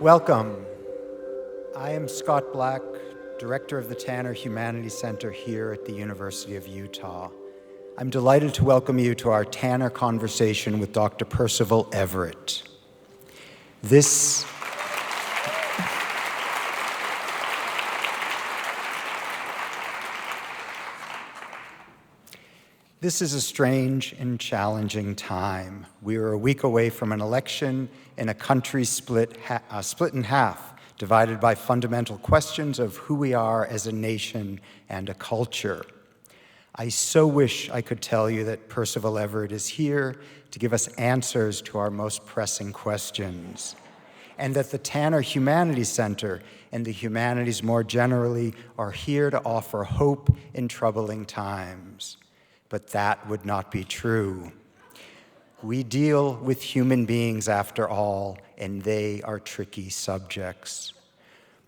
Welcome. I am Scott Black, Director of the Tanner Humanities Center here at the University of Utah. I'm delighted to welcome you to our Tanner conversation with Dr. Percival Everett. This is a strange and challenging time. We are a week away from an election in a country split in half, divided by fundamental questions of who we are as a nation and a culture. I so wish I could tell you that Percival Everett is here to give us answers to our most pressing questions, and that the Tanner Humanities Center and the humanities more generally are here to offer hope in troubling times. But that would not be true. We deal with human beings after all, and they are tricky subjects.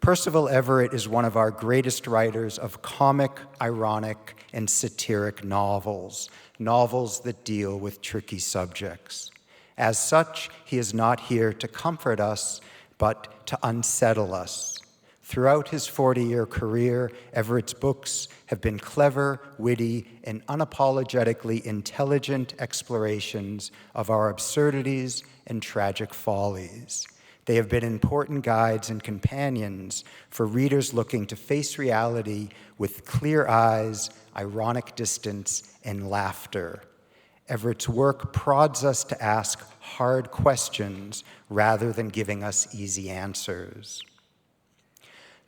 Percival Everett is one of our greatest writers of comic, ironic, and satiric novels that deal with tricky subjects. As such, he is not here to comfort us, but to unsettle us. Throughout his 40-year career, Everett's books have been clever, witty, and unapologetically intelligent explorations of our absurdities and tragic follies. They have been important guides and companions for readers looking to face reality with clear eyes, ironic distance, and laughter. Everett's work prods us to ask hard questions rather than giving us easy answers.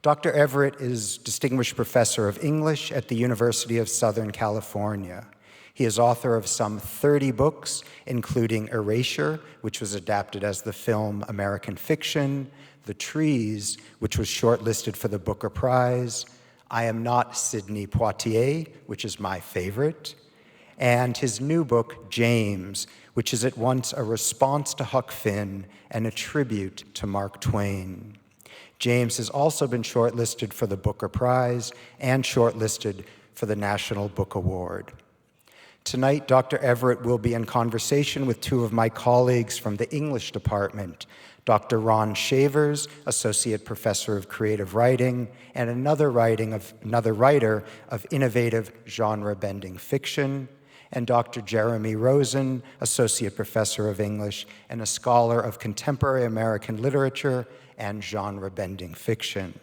Dr. Everett is Distinguished Professor of English at the University of Southern California. He is author of some 30 books, including Erasure, which was adapted as the film American Fiction, The Trees, which was shortlisted for the Booker Prize, I Am Not Sidney Poitier, which is my favorite, and his new book, James, which is at once a response to Huck Finn and a tribute to Mark Twain. James has also been shortlisted for the Booker Prize and shortlisted for the National Book Award. Tonight, Dr. Everett will be in conversation with two of my colleagues from the English department, Dr. Ron Shavers, Associate Professor of Creative Writing, and another writer of innovative genre-bending fiction, and Dr. Jeremy Rosen, Associate Professor of English and a scholar of contemporary American literature and genre-bending fiction.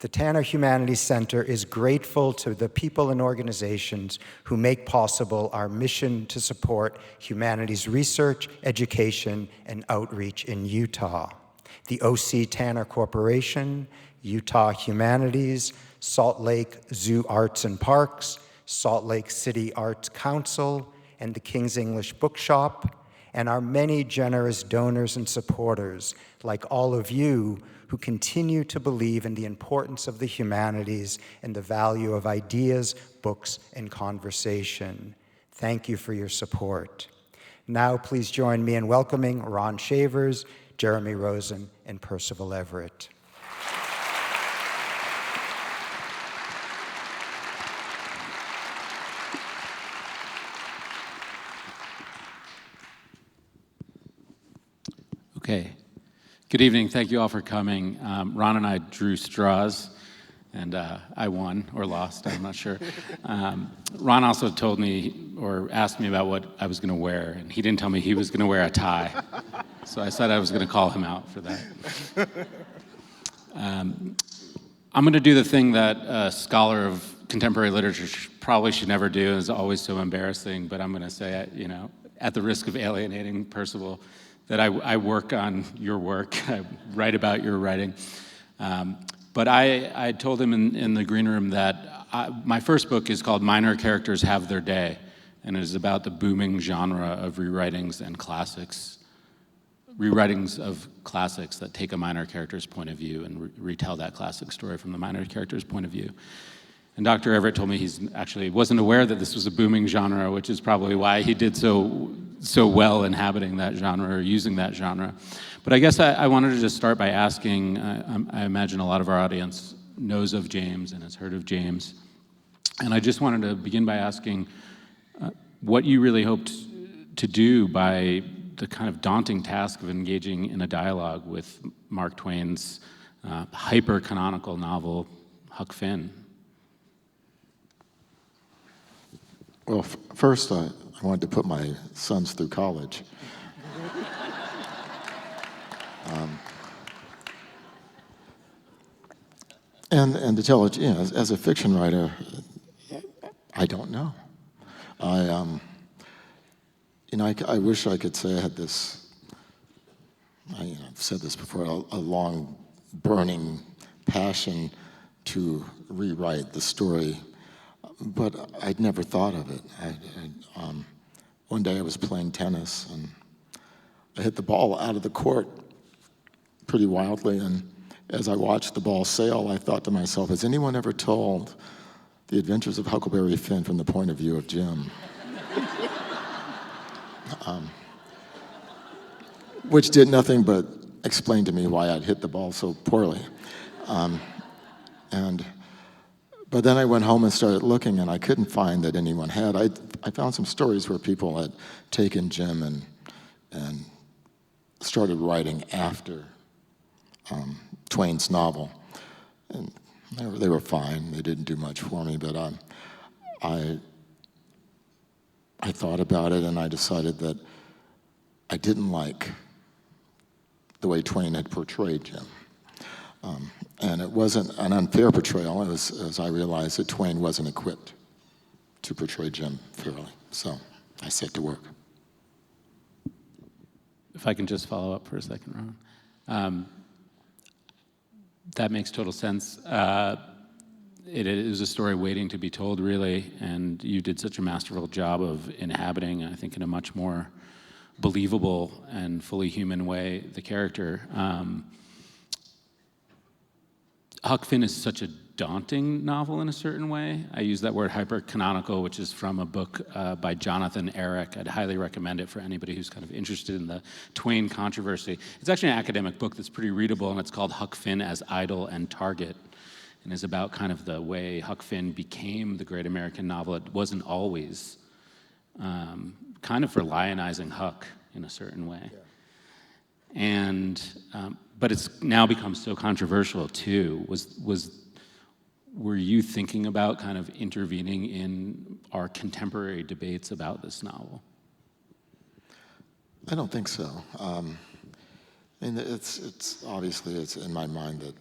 The Tanner Humanities Center is grateful to the people and organizations who make possible our mission to support humanities research, education, and outreach in Utah. The O.C. Tanner Corporation, Utah Humanities, Salt Lake Zoo Arts and Parks, Salt Lake City Arts Council, and the King's English Bookshop, and our many generous donors and supporters, like all of you, who continue to believe in the importance of the humanities and the value of ideas, books, and conversation. Thank you for your support. Now, please join me in welcoming Ron Shavers, Jeremy Rosen, and Percival Everett. Okay. Good evening. Thank you all for coming. Ron and I drew straws, and I won or lost. I'm not sure. Ron also told me or asked me about what I was going to wear, and he didn't tell me he was going to wear a tie. So I said I was going to call him out for that. I'm going to do the thing that a scholar of contemporary literature probably should never do, and is always so embarrassing, but I'm going to say it, at the risk of alienating Percival, that I work on your work, I write about your writing. But I told him in the green room that my first book is called Minor Characters Have Their Day, and it is about the booming genre of rewritings and classics, rewritings of classics that take a minor character's point of view and retell that classic story from the minor character's point of view. And Dr. Everett told me he's actually wasn't aware that this was a booming genre, which is probably why he did so well inhabiting that genre or using that genre. But I guess I wanted to just start by asking, I imagine a lot of our audience knows of James and has heard of James. And I just wanted to begin by asking what you really hoped to do by the kind of daunting task of engaging in a dialogue with Mark Twain's hyper-canonical novel, Huck Finn? Well, first, I wanted to put my sons through college. And to tell it, as a fiction writer, I don't know. I wish I could say I had this, I've said this before, a long burning passion to rewrite the story, but I'd never thought of it. One day I was playing tennis, and I hit the ball out of the court pretty wildly, and as I watched the ball sail, I thought to myself, has anyone ever told the adventures of Huckleberry Finn from the point of view of Jim? Which did nothing but explain to me why I'd hit the ball so poorly. But then I went home and started looking, and I couldn't find that anyone had. I found some stories where people had taken Jim and started writing after Twain's novel. And they were fine. They didn't do much for me, but I thought about it, and I decided that I didn't like the way Twain had portrayed Jim. And it wasn't an unfair portrayal, as I realized that Twain wasn't equipped to portray Jim fairly. So I set to work. If I can just follow up for a second, Ron. That makes total sense. It is a story waiting to be told, really, and you did such a masterful job of inhabiting, I think, in a much more believable and fully human way, the character. Huck Finn is such a daunting novel in a certain way. I use that word hyper-canonical, which is from a book by Jonathan Eric. I'd highly recommend it for anybody who's kind of interested in the Twain controversy. It's actually an academic book that's pretty readable, and it's called Huck Finn as Idol and Target, and is about kind of the way Huck Finn became the great American novel. It wasn't always kind of for lionizing Huck in a certain way. Yeah. And but it's now become so controversial too. Were you thinking about kind of intervening in our contemporary debates about this novel? I don't think so. I mean, it's obviously it's in my mind that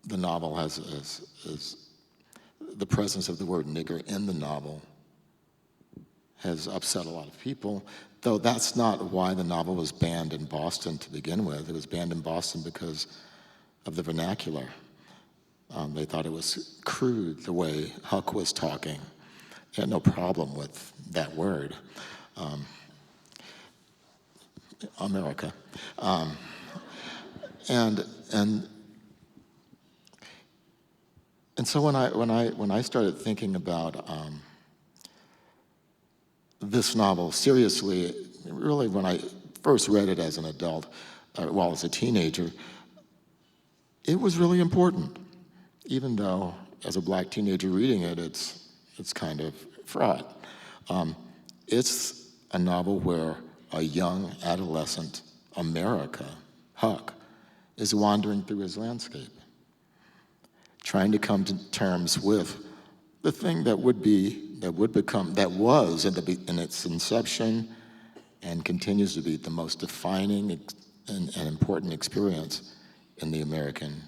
the novel has the presence of the word nigger in the novel has upset a lot of people, though that's not why the novel was banned in Boston to begin with. It was banned in Boston because of the vernacular. They thought it was crude the way Huck was talking. They had no problem with that word. America. And so when I started thinking about this novel seriously, really when I first read it as an adult, as a teenager, it was really important. Even though, as a black teenager reading it, it's kind of fraught. It's a novel where a young adolescent America, Huck, is wandering through his landscape, trying to come to terms with the thing that was in its inception and continues to be the most defining and important experience in the American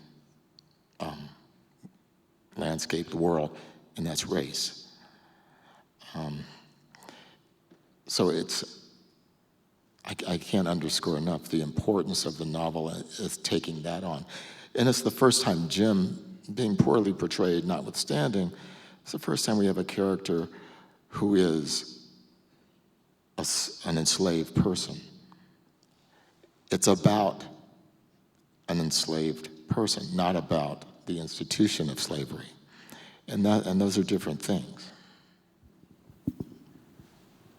landscape, the world, and that's race. So I can't underscore enough the importance of the novel is taking that on. And it's the first time Jim, being poorly portrayed notwithstanding, it's the first time we have a character who is an enslaved person. It's about an enslaved person, not about the institution of slavery. And those are different things.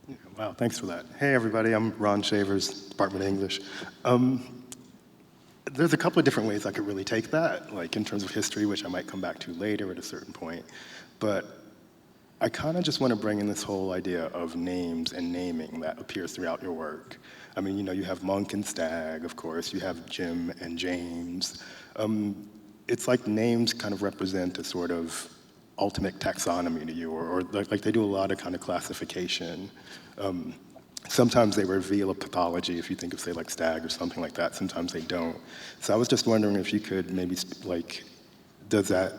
Yeah, wow, thanks for that. Hey, everybody, I'm Ron Shavers, Department of English. There's a couple of different ways I could really take that, like in terms of history, which I might come back to later at a certain point. But I kind of just want to bring in this whole idea of names and naming that appears throughout your work. I mean, you have Monk and Stag, of course. You have Jim and James. It's like names kind of represent a sort of ultimate taxonomy to you, or like they do a lot of kind of classification. Sometimes they reveal a pathology, if you think of, say, like Stag or something like that. Sometimes they don't. So I was just wondering if you could maybe, does that,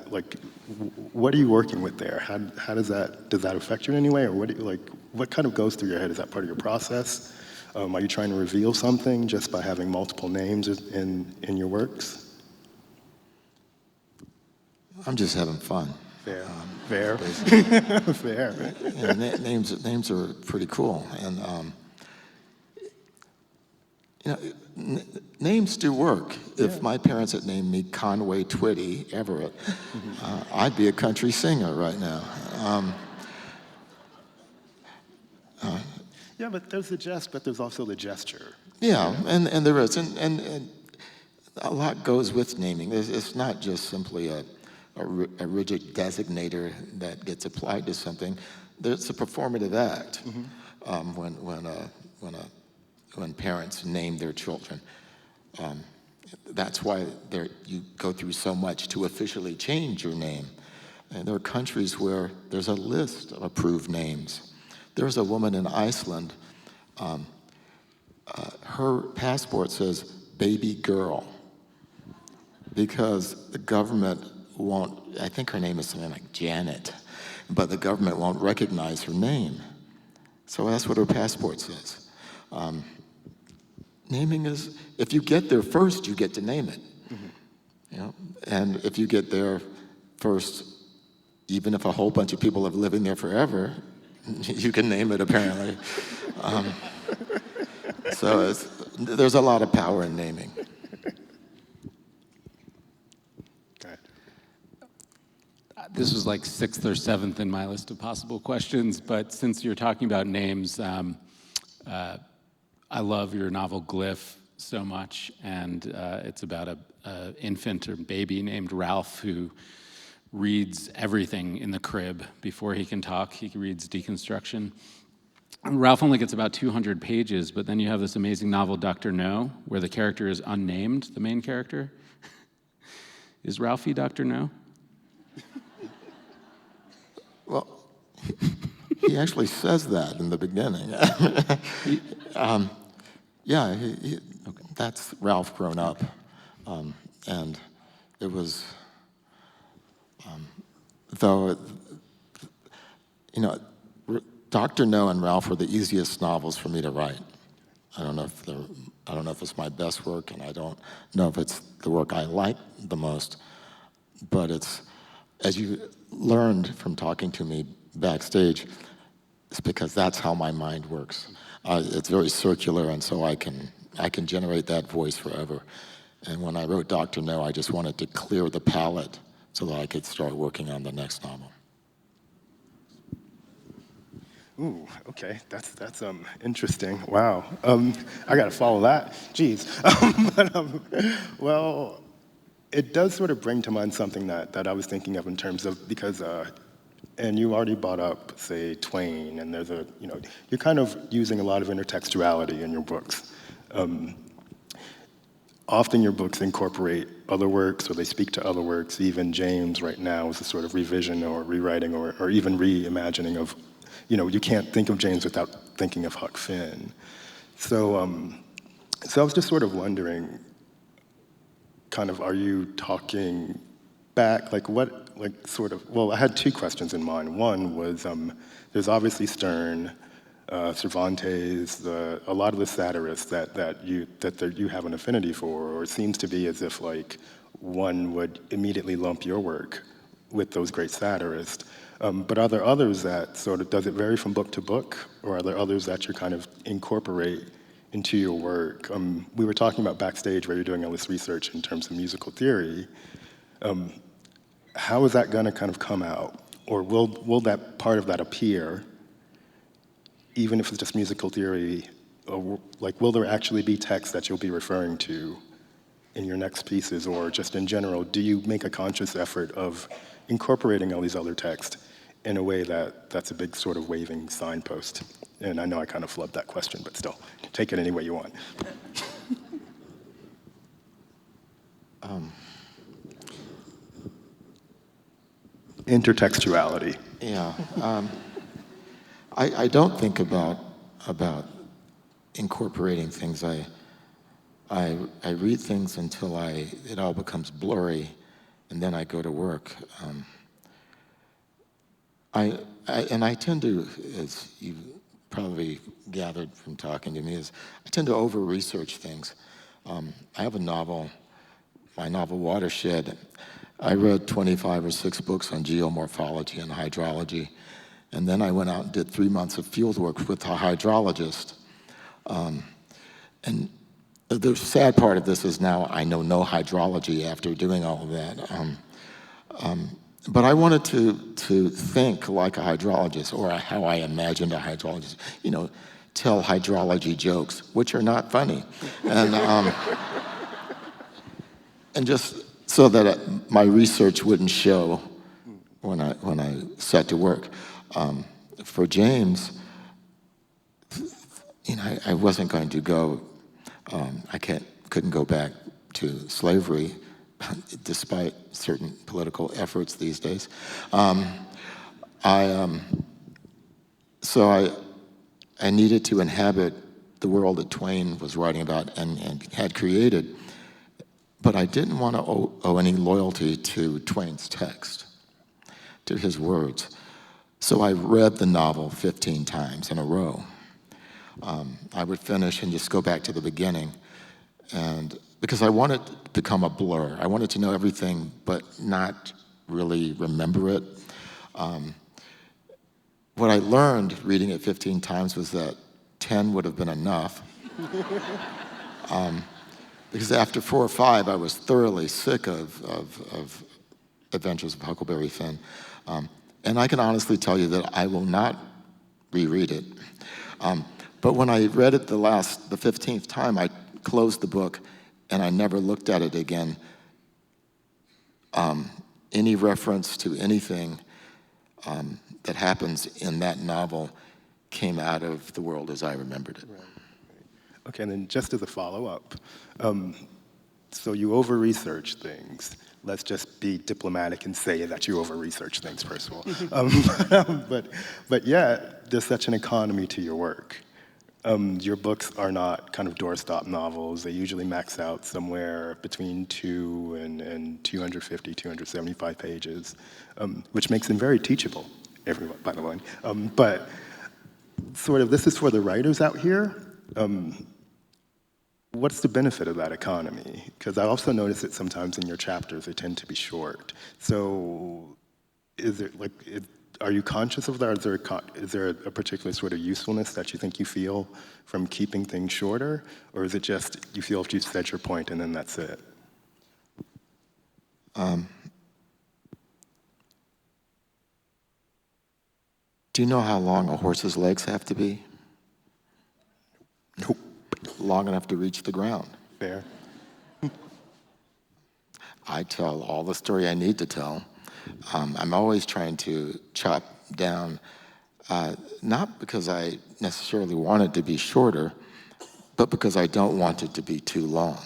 what are you working with there? How does that affect you in any way? Or what kind of goes through your head? Is that part of your process? Are you trying to reveal something just by having multiple names in your works? I'm just having fun. Fair. Fair. Yeah, names are pretty cool, and names do work. Yeah. If my parents had named me Conway Twitty Everett, I'd be a country singer right now. Yeah, but there's the jest, but there's also the gesture. Yeah, and there is, and a lot goes with naming. It's not just simply a rigid designator that gets applied to something. It's a performative act when parents name their children. That's why you go through so much to officially change your name. And there are countries where there's a list of approved names. There's a woman in Iceland, her passport says baby girl because the government won't, I think her name is something like Janet, but the government won't recognize her name. So that's what her passport says. Naming is, if you get there first, you get to name it. And if you get there first, even if a whole bunch of people have living there forever, you can name it apparently. So there's a lot of power in naming. This was like 6th or 7th in my list of possible questions, but since you're talking about names, I love your novel Glyph so much, and it's about an infant or baby named Ralph who reads everything in the crib before he can talk. He reads deconstruction. And Ralph only gets about 200 pages, but then you have this amazing novel, Dr. No, where the character is unnamed, the main character. Is Ralphie Dr. No? Well, he actually says that in the beginning. That's Ralph grown up. And it was, though, Dr. No and Ralph were the easiest novels for me to write. I don't know if it's my best work, and I don't know if it's the work I like the most, but it's, as you learned from talking to me backstage, it's because that's how my mind works. It's very circular, and so I can generate that voice forever. And when I wrote Dr. No, I just wanted to clear the palette so that I could start working on the next novel. Ooh, okay, that's interesting. Wow, I gotta follow that. Jeez, well, it does sort of bring to mind something that I was thinking of in terms of, because, and you already brought up, say, Twain, and there's you're kind of using a lot of intertextuality in your books. Often your books incorporate other works, or they speak to other works. Even James right now is a sort of revision or rewriting or even reimagining of, you can't think of James without thinking of Huck Finn. So I was just sort of wondering, kind of, are you talking back, well, I had two questions in mind. One was, there's obviously Sterne, Cervantes, a lot of the satirists that you have an affinity for, or it seems to be as if one would immediately lump your work with those great satirists. But are there others that sort of, does it vary from book to book, or are there others that you kind of incorporate into your work? We were talking about backstage where you're doing all this research in terms of musical theory. How is that gonna kind of come out? Or will that part of that appear, even if it's just musical theory? Or will there actually be text that you'll be referring to in your next pieces, or just in general, do you make a conscious effort of incorporating all these other texts in a way that's a big sort of waving signpost? And I know I kind of flubbed that question, but still, take it any way you want. Intertextuality. Yeah. I don't think about incorporating things. I read things until it all becomes blurry, and then I go to work. I tend to, as you probably gathered from talking to me, I tend to over-research things. I have a novel, my novel Watershed. I read 25 or 6 books on geomorphology and hydrology, and then I went out and did 3 months of field work with a hydrologist. And the sad part of this is now I know no hydrology after doing all of that. But I wanted to think like a hydrologist, or how I imagined a hydrologist, tell hydrology jokes, which are not funny. And just so that my research wouldn't show when I set to work. For James, I wasn't going to go. Couldn't go back to slavery, despite certain political efforts these days. So I needed to inhabit the world that Twain was writing about and had created, but I didn't want to owe any loyalty to Twain's text, to his words. So I read the novel 15 times in a row. I would finish and just go back to the beginning, and because I wanted to become a blur. I wanted to know everything, but not really remember it. What I learned reading it 15 times was that 10 would have been enough. Because after 4 or 5, I was thoroughly sick of Adventures of Huckleberry Finn. And I can honestly tell you that I will not reread it. But when I read it the 15th time, I closed the book and I never looked at it again. Any reference to anything that happens in that novel came out of the world as I remembered it. Right. Okay, and then just as a follow-up, so you over-research things. Let's just be diplomatic and say that you over-research things, Percival. But yeah, there's such an economy to your work. Your books are not kind of doorstop novels. They usually max out somewhere between 2 and 250, 275 pages, which makes them very teachable, everyone, by the way. But sort of, this is for the writers out here. What's the benefit of that economy? Because I also notice that sometimes in your chapters, they tend to be short. So are you conscious of that? Is there a particular sort of usefulness that you think you feel from keeping things shorter? Or is it just you feel if you've said your point and then that's it? Do you know how long a horse's legs have to be? Nope. Long enough to reach the ground. Fair. I tell all the story I need to tell. I'm always trying to chop down, not because I necessarily want it to be shorter, but because I don't want it to be too long.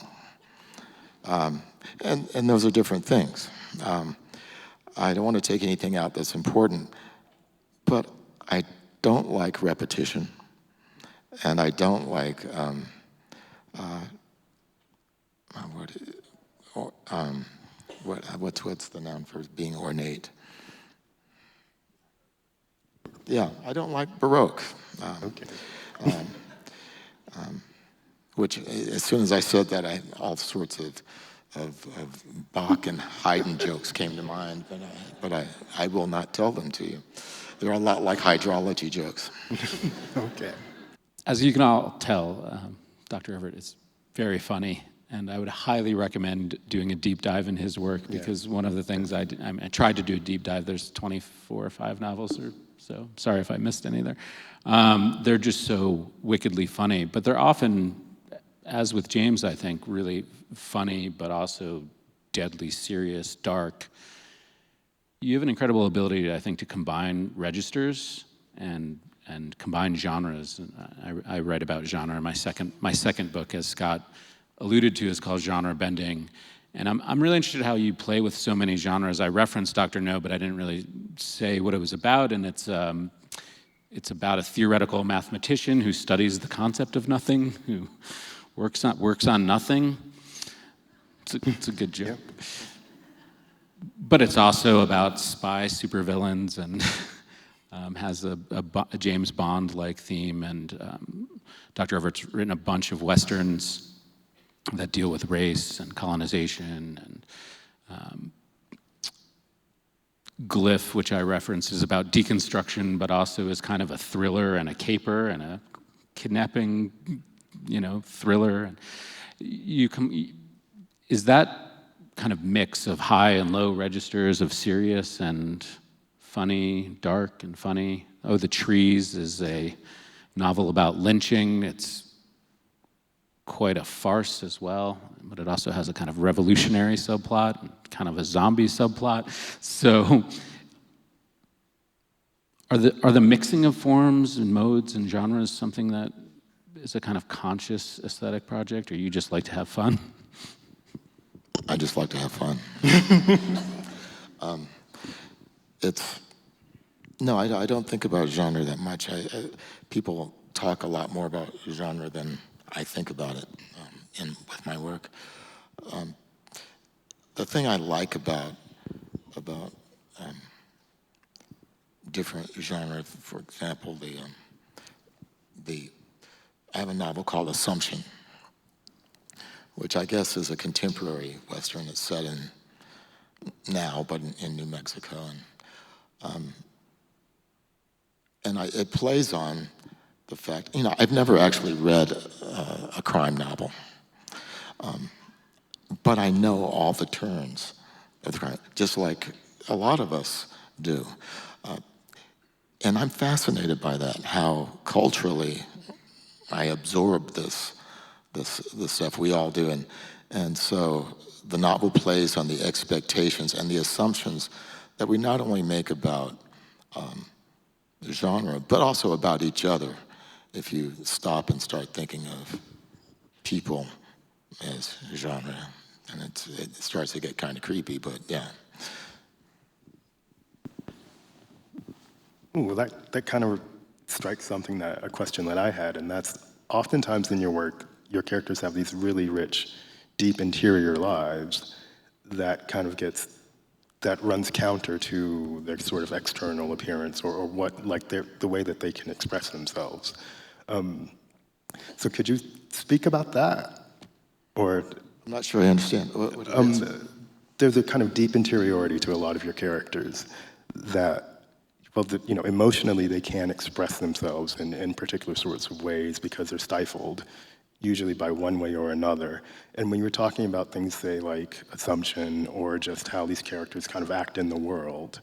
And those are different things. I don't want to take anything out that's important, but I don't like repetition, and I don't like what's the noun for being ornate? Yeah, I don't like Baroque. Okay. Which, as soon as I said that, all sorts of Bach and Haydn jokes came to mind, but I will not tell them to you. They're a lot like hydrology jokes. Okay. As you can all tell, Dr. Everett is very funny, and I would highly recommend doing a deep dive in his work, because one of the things I tried to do a deep dive. There's 24 or 5 novels or so. Sorry if I missed any there. They're just so wickedly funny, but they're often, as with James, I think, really funny, but also deadly serious, dark. you have an incredible ability, I think, to combine registers and combine genres. I write about genre. My second book, as Scott alluded to, is called Genre Bending. And I'm really interested in how you play with so many genres. I referenced Dr. No, but I didn't really say what it was about. And it's about a theoretical mathematician who studies the concept of nothing, who works on nothing. It's a good joke. Yeah. But it's also about spy supervillains and has a James Bond-like theme. And Dr. Everett's written a bunch of Westerns that deal with race and colonization. And Glyph, which I reference, is about deconstruction, but also is kind of a thriller and a caper and a kidnapping, thriller. Is that kind of mix of high and low registers, of serious and funny, dark and funny? Oh, The Trees is a novel about lynching. It's quite a farce as well, but it also has a kind of revolutionary subplot, kind of a zombie subplot. So are the mixing of forms and modes and genres something that is a kind of conscious aesthetic project, or you just like to have fun? I just like to have fun. I don't think about genre that much. People talk a lot more about genre than I think about it with my work. The thing I like about different genres, for example, I have a novel called Assumption, which I guess is a contemporary Western. It's set in now, but in New Mexico, and it plays on the fact, I've never actually read a crime novel, but I know all the turns of the crime, just like a lot of us do. And I'm fascinated by that, how culturally I absorb this stuff. We all do. And so the novel plays on the expectations and the assumptions that we not only make about genre, but also about each other. If you stop and start thinking of people as genre, and it starts to get kind of creepy, but yeah. Ooh, well, that kind of strikes a question that I had, and that's oftentimes in your work, your characters have these really rich, deep interior lives that kind of that runs counter to their sort of external appearance or what, like the way that they can express themselves. So could you speak about that? Or I'm not sure I understand. What there's a kind of deep interiority to a lot of your characters that, emotionally they can't express themselves in particular sorts of ways because they're stifled, usually by one way or another. And when you were talking about things, say, like assumption or just how these characters kind of act in the world,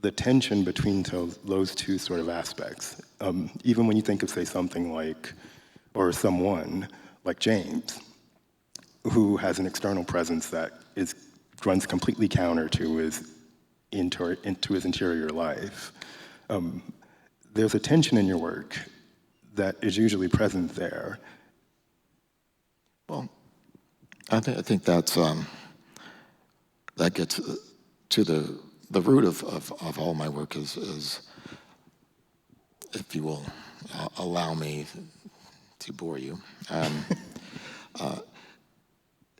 the tension between those two sort of aspects, even when you think of, say, something like, or someone like James, who has an external presence that runs completely counter to his interior life. There's a tension in your work that is usually present there. Well, I think that gets to the root of all my work is, if you will allow me to bore you,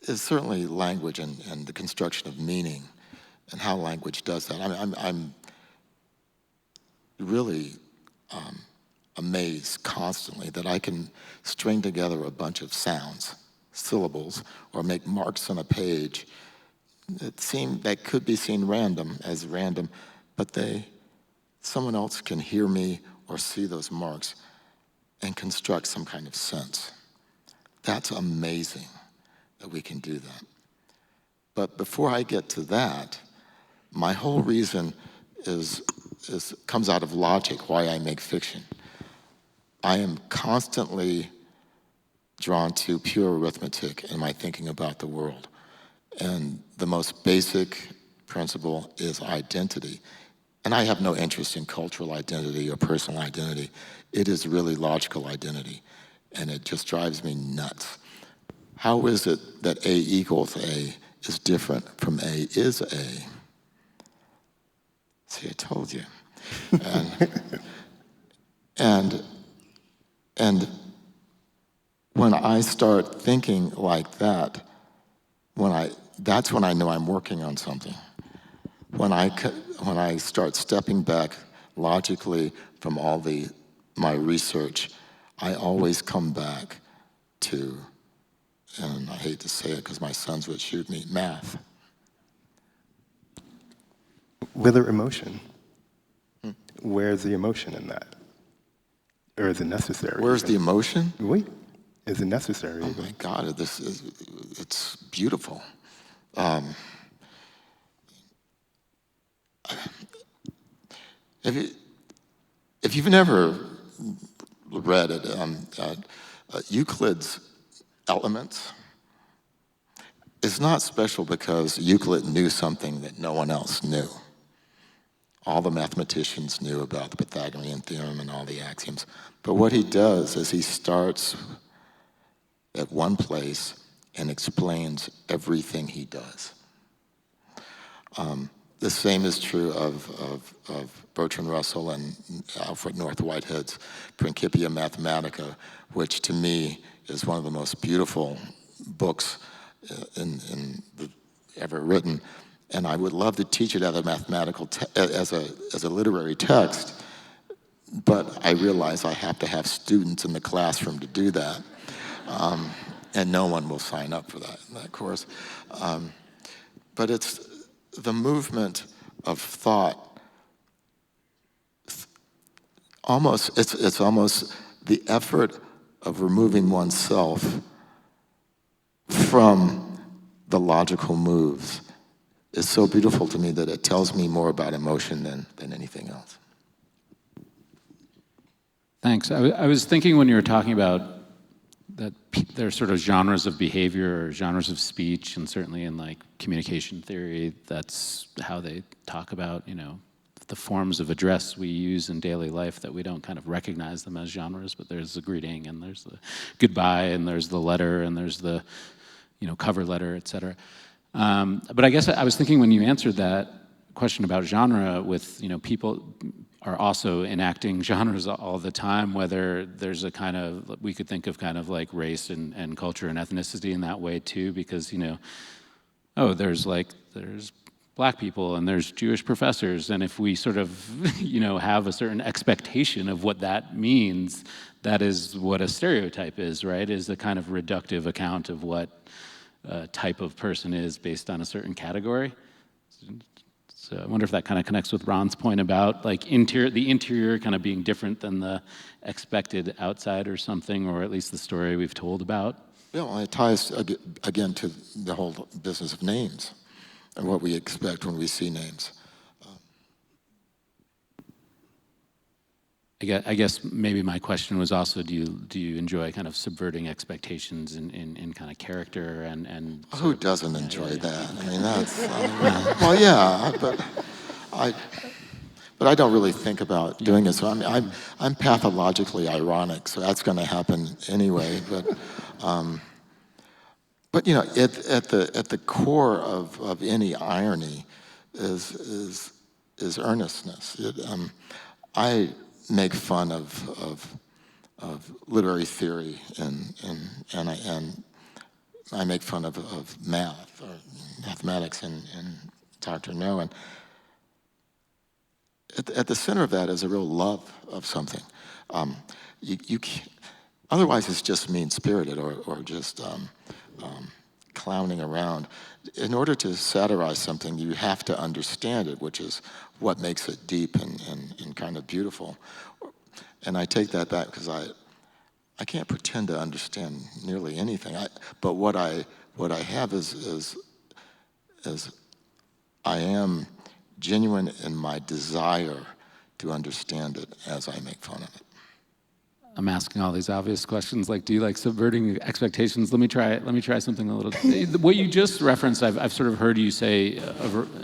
is certainly language and the construction of meaning and how language does that. I'm really amazed constantly that I can string together a bunch of sounds, syllables, or make marks on a page that could be seen as random, but someone else can hear me or see those marks and construct some kind of sense. That's amazing that we can do that. But before I get to that, my whole reason comes out of logic, why I make fiction. I am constantly drawn to pure arithmetic in my thinking about the world. And the most basic principle is identity. And I have no interest in cultural identity or personal identity. It is really logical identity, and it just drives me nuts. How is it that A equals A is different from A is A? See, I told you. And, and when I start thinking like that, that's when I know I'm working on something. When I start stepping back logically from all my research, I always come back to, and I hate to say it because my sons would shoot me, math. With or emotion? Where's the emotion in that? Or is it necessary? Where's the emotion? Oui. Is it necessary? Oh my God, it's beautiful. If you've never read it, Euclid's Elements is not special because Euclid knew something that no one else knew. All the mathematicians knew about the Pythagorean theorem and all the axioms. But what he does is he starts at one place and explains everything he does. The same is true of Bertrand Russell and Alfred North Whitehead's Principia Mathematica, which to me is one of the most beautiful books ever written. And I would love to teach it as a mathematical, as a literary text, but I realize I have to have students in the classroom to do that. And no one will sign up for that course. But it's the movement of thought. It's almost the effort of removing oneself from the logical moves is so beautiful to me that it tells me more about emotion than anything else. Thanks. I was thinking when you were talking about that there are sort of genres of behavior or genres of speech, and certainly in like communication theory, that's how they talk about, the forms of address we use in daily life that we don't kind of recognize them as genres, but there's the greeting and there's the goodbye and there's the letter and there's the, cover letter, et cetera. But I guess I was thinking when you answered that question about genre with, people are also enacting genres all the time, whether there's a kind of, we could think of kind of like race and culture and ethnicity in that way too, because, there's black people and there's Jewish professors, and if we sort of, have a certain expectation of what that means, that is what a stereotype is, right? Is a kind of reductive account of what a type of person is based on a certain category. So I wonder if that kind of connects with Ron's point about like the interior kind of being different than the expected outside or something, or at least the story we've told about. Yeah, well, it ties again to the whole business of names and what we expect when we see names. I guess maybe my question was also, do you enjoy kind of subverting expectations in kind of character and who doesn't enjoy that? I mean, that's well, yeah, but I don't really think about doing it. So I'm pathologically ironic, so that's going to happen anyway. But at the core of any irony is earnestness. I make fun of literary theory and I make fun of math or mathematics and Dr. No. And at the center of that is a real love of something. You can't, otherwise it's just mean-spirited or just clowning around. In order to satirize something, you have to understand it, which is what makes it deep and kind of beautiful. And I take that back because I can't pretend to understand nearly anything. But what I have is I am genuine in my desire to understand it as I make fun of it. I'm asking all these obvious questions, like, do you like subverting expectations? Let me try something a little. What you just referenced, I've sort of heard you say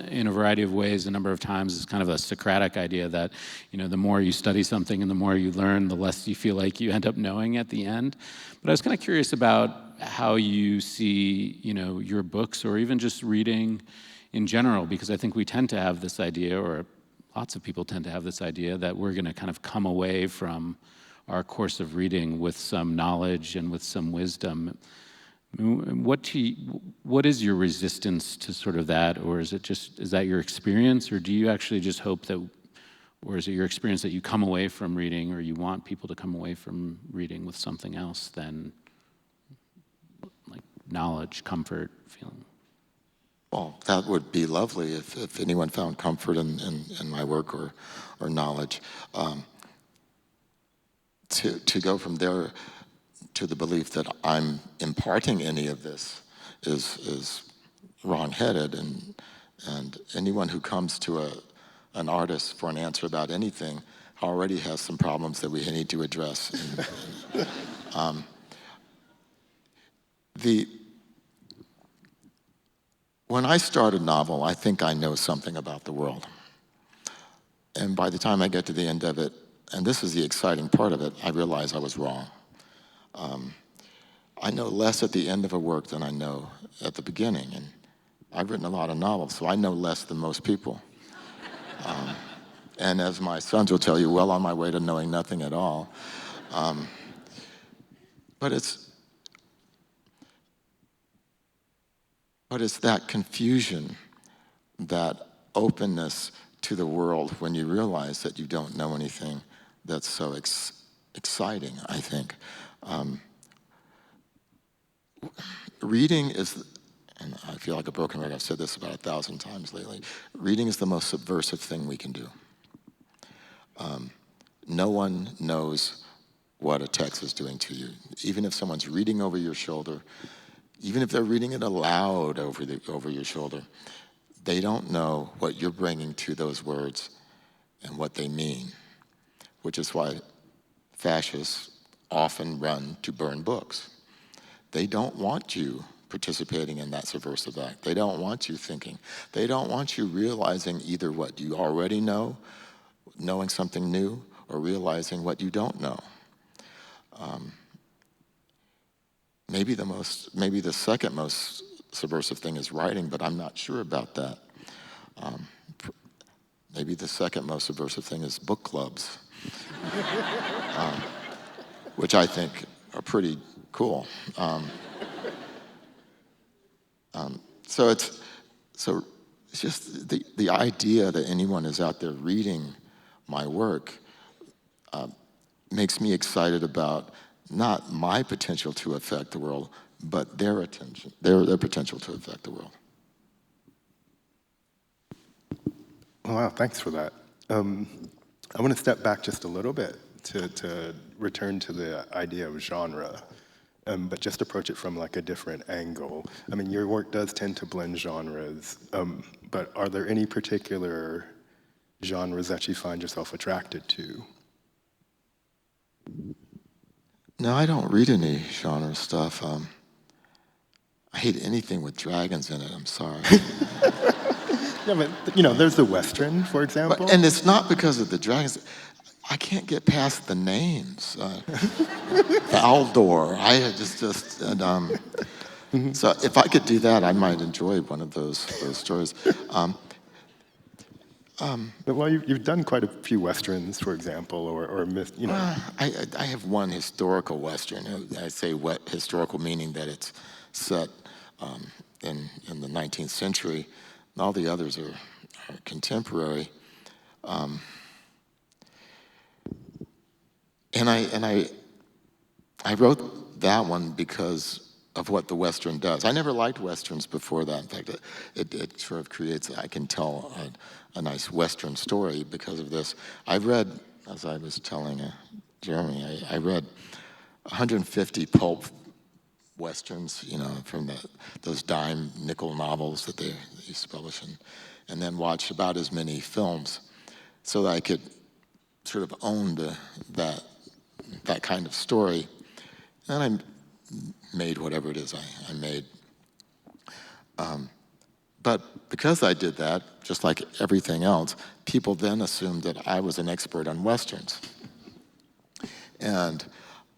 in a variety of ways a number of times, is kind of a Socratic idea that, the more you study something and the more you learn, the less you feel like you end up knowing at the end. But I was kind of curious about how you see, your books, or even just reading in general, because I think we tend to have this idea, or lots of people tend to have this idea, that we're going to kind of come away from our course of reading with some knowledge and with some wisdom. What is your resistance to sort of that, or is that your experience, or do you actually just hope that, or is it your experience that you come away from reading, or you want people to come away from reading with something else than like knowledge, comfort, feeling? Well, that would be lovely if anyone found comfort in my work or knowledge. To go from there to the belief that I'm imparting any of this is wrong-headed, and anyone who comes to an artist for an answer about anything already has some problems that we need to address. When I start a novel, I think I know something about the world. And by the time I get to the end of it, and this is the exciting part of it, I realize I was wrong. I know less at the end of a work than I know at the beginning. And I've written a lot of novels, so I know less than most people. And as my sons will tell you, well on my way to knowing nothing at all. But it's that confusion, that openness to the world when you realize that you don't know anything, that's so exciting, I think. Reading is, and I feel like a broken record, I've said this about 1,000 times lately, reading is the most subversive thing we can do. No one knows what a text is doing to you. Even if someone's reading over your shoulder, even if they're reading it aloud over your shoulder, they don't know what you're bringing to those words and what they mean, which is why fascists often run to burn books. They don't want you participating in that subversive act. They don't want you thinking. They don't want you realizing either what you already know, knowing something new, or realizing what you don't know. Maybe the second most subversive thing is writing, but I'm not sure about that. Maybe the second most subversive thing is book clubs, which I think are pretty cool. So it's just the idea that anyone is out there reading my work makes me excited about not my potential to affect the world, but their potential to affect the world. Wow, thanks for that. I want to step back just a little bit to return to the idea of genre, but just approach it from like a different angle. I mean, your work does tend to blend genres, but are there any particular genres that you find yourself attracted to? No, I don't read any genre stuff. I hate anything with dragons in it, I'm sorry. Yeah, but there's the Western, for example. And it's not because of the dragons. I can't get past the names. Valdor, so if I could do that, I might enjoy one of those stories. Well, you've done quite a few Westerns, for example, or I have one historical Western. I say historical meaning that it's set in the 19th century. All the others are contemporary. And I wrote that one because of what the Western does. I never liked Westerns before that. In fact, it sort of creates, I can tell a nice Western story because of this. I read, as I was telling Jeremy, I read 150 pulp Westerns, from those dime nickel novels that they used to publish, and then watched about as many films so that I could sort of own that kind of story. And I made whatever it is I made. But because I did that, just like everything else, people then assumed that I was an expert on Westerns. And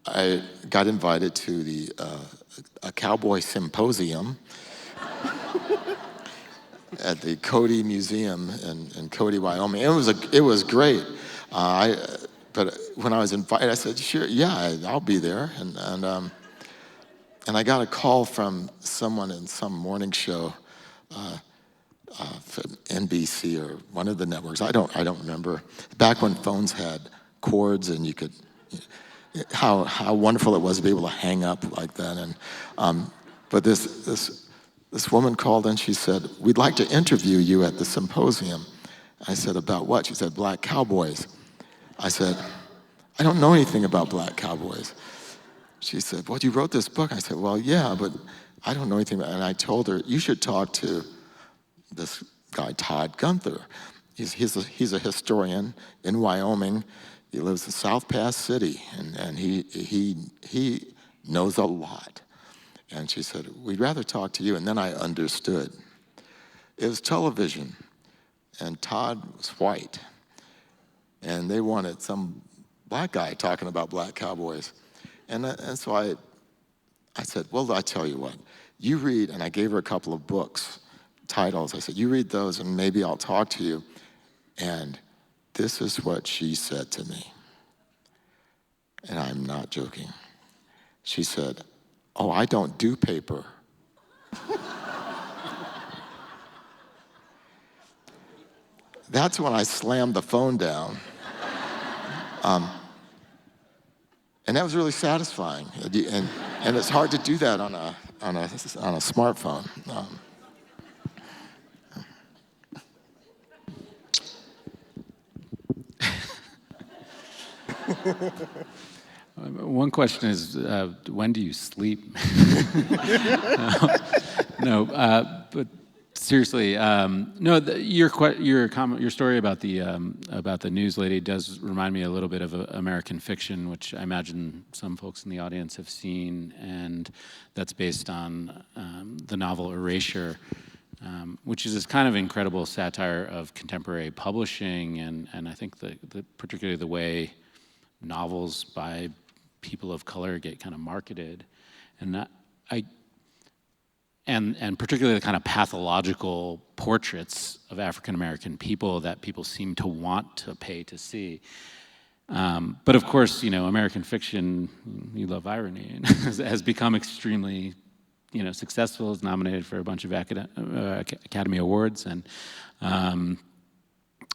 I got invited to a cowboy symposium at the Cody Museum in Cody, Wyoming. It was great. But when I was invited, I said, "Sure, yeah, I'll be there." And I got a call from someone in some morning show, from NBC or one of the networks. I don't remember. Back when phones had cords and you could, how wonderful it was to be able to hang up like that. But this woman called and she said, "We'd like to interview you at the symposium." I said, "About what?" She said, "Black cowboys." I said, "I don't know anything about black cowboys." She said, "Well, you wrote this book." I said, "Well, yeah, but I don't know anything about it." And I told her, "You should talk to this guy, Todd Gunther. He's a historian in Wyoming. He lives in South Pass City, and he knows a lot." And she said, "We'd rather talk to you." And then I understood. It was television, and Todd was white, and they wanted some black guy talking about black cowboys. And so I said, "Well, I tell you what, you read," and I gave her a couple of books, titles. I said, "You read those and maybe I'll talk to you." And this is what she said to me. And I'm not joking. She said, "Oh, I don't do paper." That's when I slammed the phone down. And that was really satisfying. And it's hard to do that on a smartphone. One question is, when do you sleep? No, but seriously, no. Your story about the news lady does remind me a little bit of American Fiction, which I imagine some folks in the audience have seen, and that's based on the novel Erasure, which is this kind of incredible satire of contemporary publishing, and I think particularly the way novels by people of color get kind of marketed, and and particularly the kind of pathological portraits of African American people that people seem to want to pay to see. But of course, American Fiction, you love irony, has become extremely, successful. It's nominated for a bunch of Academy Awards, and I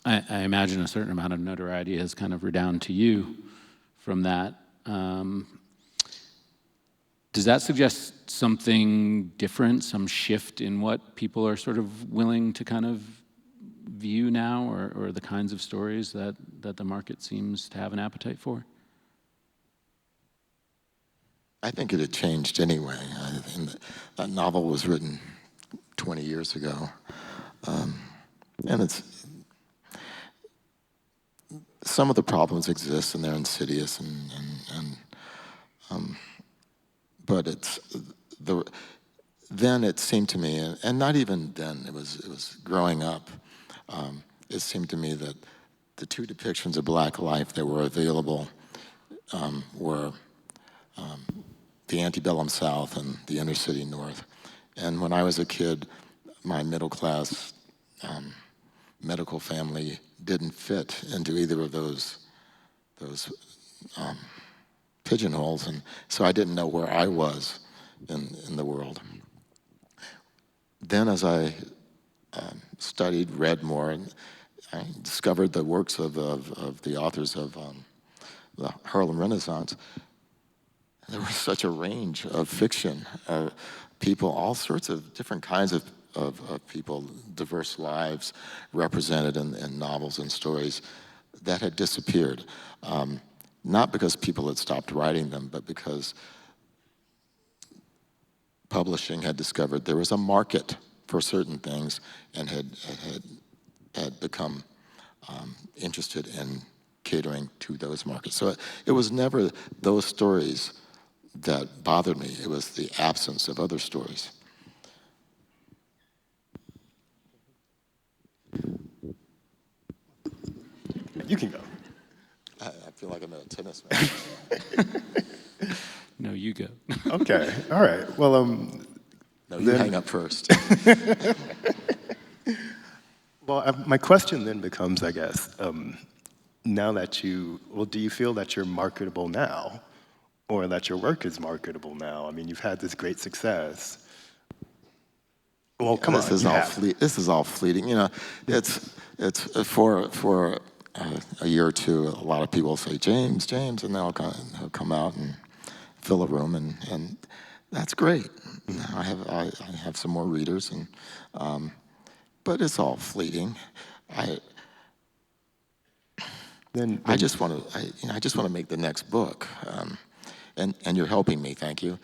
imagine a certain amount of notoriety has kind of redounded to you from that. Does that suggest something different, some shift in what people are sort of willing to kind of view now, or the kinds of stories that the market seems to have an appetite for? I think it had changed anyway. That novel was written 20 years ago. And some of the problems exist and they're insidious, but then it seemed to me, and not even then, it was growing up, it seemed to me that the two depictions of black life that were available were the antebellum South and the inner city North. And when I was a kid, my middle class medical family didn't fit into either of those pigeonholes, and so I didn't know where I was in the world. Then as I studied, read more, and I discovered the works of the authors of the Harlem Renaissance, there was such a range of fiction, people, all sorts of different kinds of people, diverse lives represented in novels and stories that had disappeared. Not because people had stopped writing them, but because publishing had discovered there was a market for certain things and had become interested in catering to those markets. So it was never those stories that bothered me. It was the absence of other stories. You can go. I feel like I'm at a tennis match. No, you go. Okay, all right. Well, No, you hang up first. well, my question then becomes, I guess, now that do you feel that you're marketable now, or that your work is marketable now? I mean, you've had this great success. Well, come This on, is you all have. this is all fleeting. You know, it's for a year or two. A lot of people say James, James, and they'll come out and fill a room, and that's great. I have some more readers, but it's all fleeting. I just want to make the next book, and you're helping me. Thank you.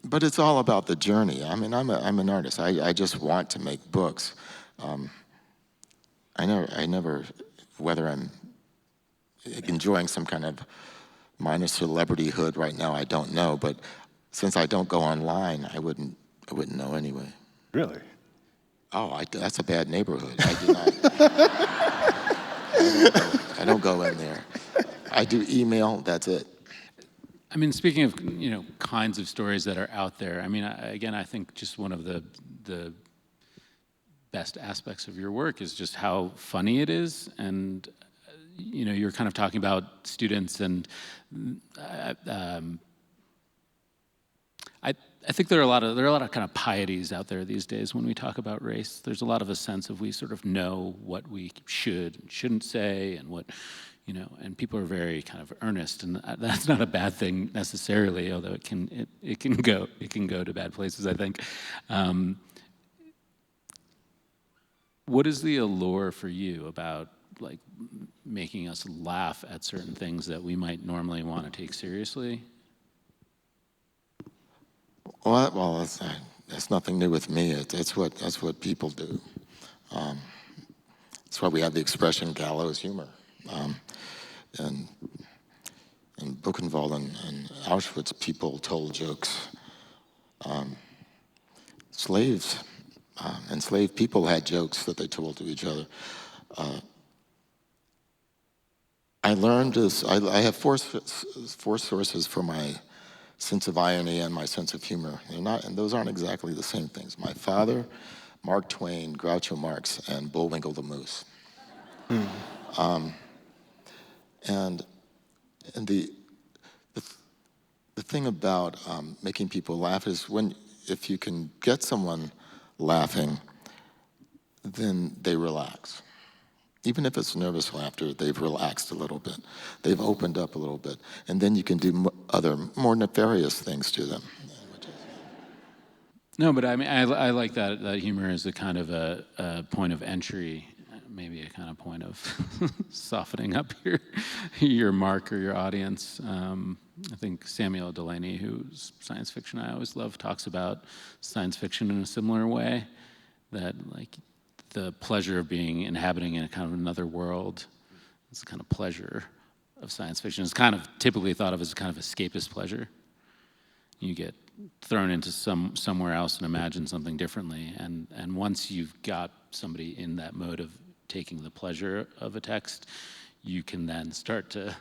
But it's all about the journey. I mean, I'm an artist. I just want to make books. I never, whether I'm enjoying some kind of minor celebrityhood right now, I don't know. But since I don't go online, I wouldn't know anyway. Really? Oh, that's a bad neighborhood. I do not. I don't go in there. I do email. That's it. I mean, speaking of kinds of stories that are out there, I mean, I think just one of the best aspects of your work is just how funny it is, and you're kind of talking about students, and I think there are a lot of kind of pieties out there these days when we talk about race. There's a lot of a sense of we sort of know what we should and shouldn't say, and what. And people are very kind of earnest, and that's not a bad thing necessarily, although it can go to bad places, I think. What is the allure for you about like making us laugh at certain things that we might normally want to take seriously? Well, that's nothing new with me. That's what people do. That's why we have the expression gallows humor. And in Buchenwald and Auschwitz, people told jokes. Enslaved people had jokes that they told to each other. I learned this. I have four sources for my sense of irony and my sense of humor. And those aren't exactly the same things. My father, Mark Twain, Groucho Marx, and Bullwinkle the Moose. And the thing about making people laugh is if you can get someone laughing, then they relax. Even if it's nervous laughter, they've relaxed a little bit. They've opened up a little bit. And then you can do other, more nefarious things to them. No, but I mean, I like that humor is a kind of a point of entry, maybe a kind of point of softening up your mark or your audience. I think Samuel Delaney, whose science fiction I always love, talks about science fiction in a similar way, that like the pleasure of inhabiting in a kind of another world, it's the kind of pleasure of science fiction. It's kind of typically thought of as a kind of escapist pleasure. You get thrown into somewhere else and imagine something differently, and once you've got somebody in that mode of taking the pleasure of a text, you can then start to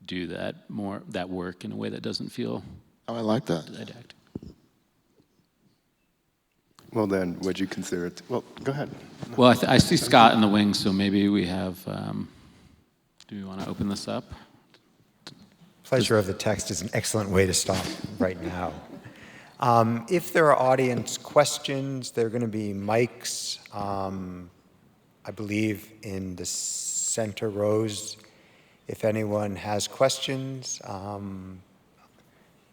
do that work in a way that doesn't feel I like that. didactic. Well, then, would you consider it? Well, go ahead. Well, I see Scott in the wings, so maybe we have. Do we want to open this up? Pleasure of the text is an excellent way to stop right now. If there are audience questions, there are going to be mics, I believe, in the center rows. If anyone has questions,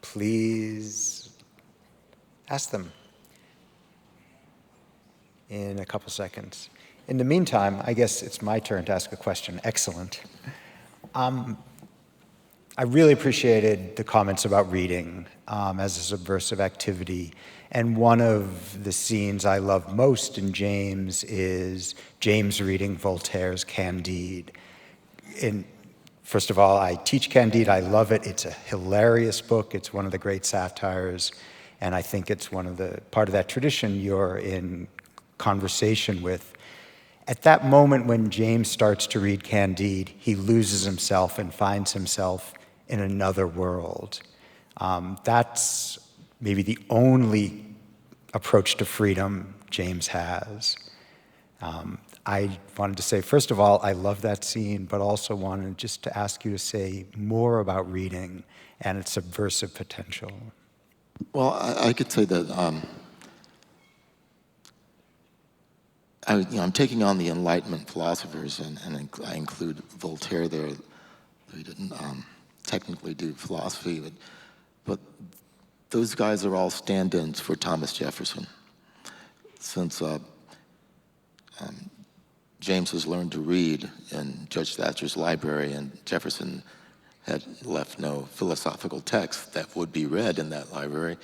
please ask them in a couple seconds. In the meantime, I guess it's my turn to ask a question. Excellent. I really appreciated the comments about reading as a subversive activity And one of the scenes I love most in James is James reading Voltaire's Candide. First of all, I teach Candide. I love it. It's a hilarious book. It's one of the great satires. And I think it's part of that tradition you're in conversation with. At that moment when James starts to read Candide, he loses himself and finds himself in another world. That's maybe the only approach to freedom James has. I wanted to say, first of all, I love that scene, but also wanted just to ask you to say more about reading and its subversive potential. Well, I could say that I'm taking on the Enlightenment philosophers, and I include Voltaire there. He didn't technically do philosophy, but those guys are all stand-ins for Thomas Jefferson. Since James has learned to read in Judge Thatcher's library, and Jefferson had left no philosophical text that would be read in that library,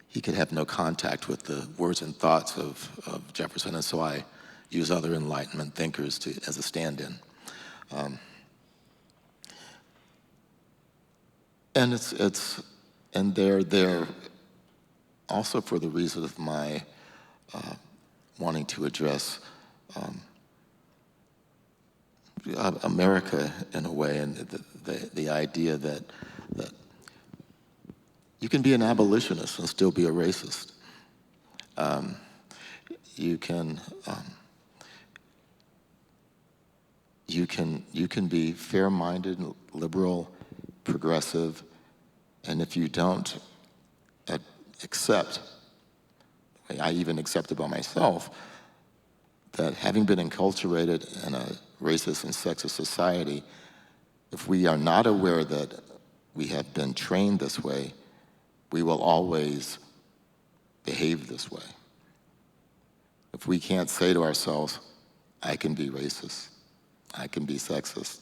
he could have no contact with the words and thoughts of Jefferson, and so I use other Enlightenment thinkers as a stand-in. And they're there also for the reason of my wanting to address America in a way, and the idea that you can be an abolitionist and still be a racist. You can be fair-minded, liberal, progressive, and if you don't accept, I even accept about myself, that having been enculturated in a racist and sexist society, if we are not aware that we have been trained this way, we will always behave this way. If we can't say to ourselves, I can be racist, I can be sexist,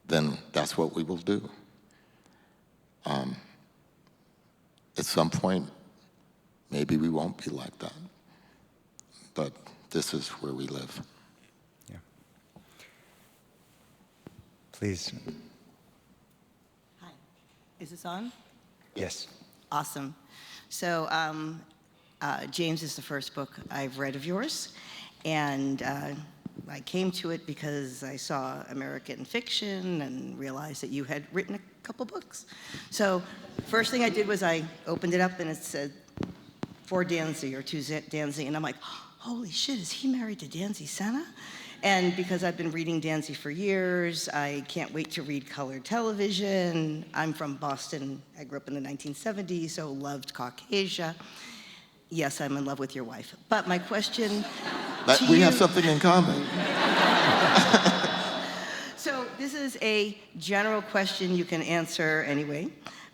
then that's what we will do. At some point, maybe we won't be like that, but this is where we live. Yeah. Please. Hi. Is this on? Yes. Awesome. So James is the first book I've read of yours, and I came to it because I saw American Fiction and realized that you had written a couple books. So first thing I did was I opened it up and it said for Danzy or to Danzy, and I'm like, holy shit, is he married to Danzy Senna? And because I've been reading Danzy for years, I can't wait to read colored television. I'm from Boston. I grew up in the 1970s, so loved Caucasia. Yes, I'm in love with your wife. But my question to We you, have something in common. So this is a general question you can answer anyway,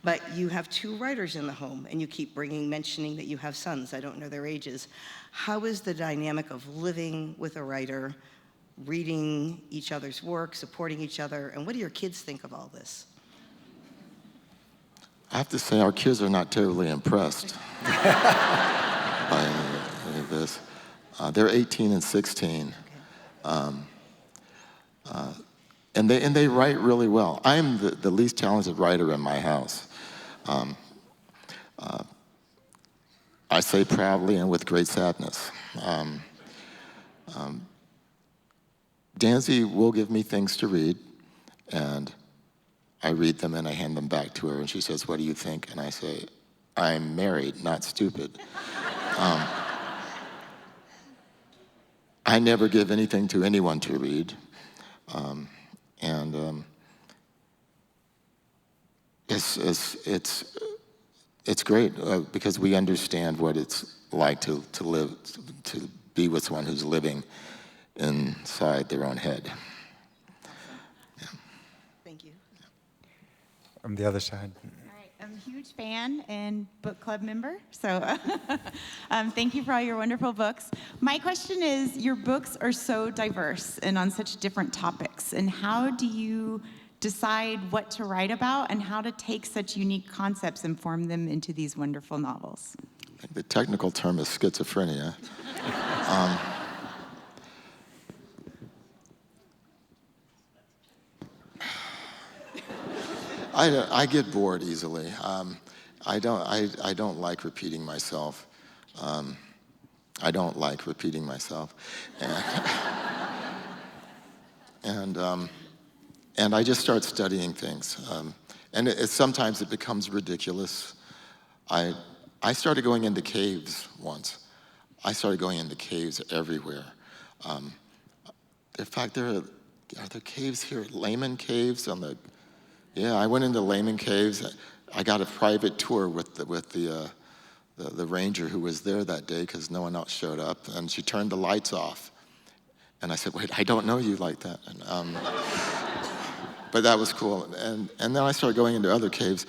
but you have two writers in the home, and you keep mentioning that you have sons. I don't know their ages. How is the dynamic of living with a writer, reading each other's work, supporting each other, and what do your kids think of all this? I have to say, our kids are not terribly impressed by any of this. They're 18 and 16. Okay. And they write really well. I am the least talented writer in my house. I say proudly and with great sadness. Danzy will give me things to read, and I read them and I hand them back to her, and she says, what do you think? And I say, I'm married, not stupid. I never give anything to anyone to read. It's great because we understand what it's like to live, to be with someone who's living inside their own head. Yeah. Thank you. From the other side. All right, I'm a huge fan and book club member, so thank you for all your wonderful books. My question is, your books are so diverse and on such different topics, and how do you decide what to write about and how to take such unique concepts and form them into these wonderful novels? I think the technical term is schizophrenia. I get bored easily. I don't like repeating myself. I don't like repeating myself, and I just start studying things, and sometimes it becomes ridiculous. I started going into caves once. I started going into caves everywhere. In fact, are there caves here? Layman caves on the. Yeah, I went into Layman Caves. I got a private tour with the ranger who was there that day because no one else showed up, and she turned the lights off. And I said, "Wait, I don't know you like that." And, but that was cool. And then I started going into other caves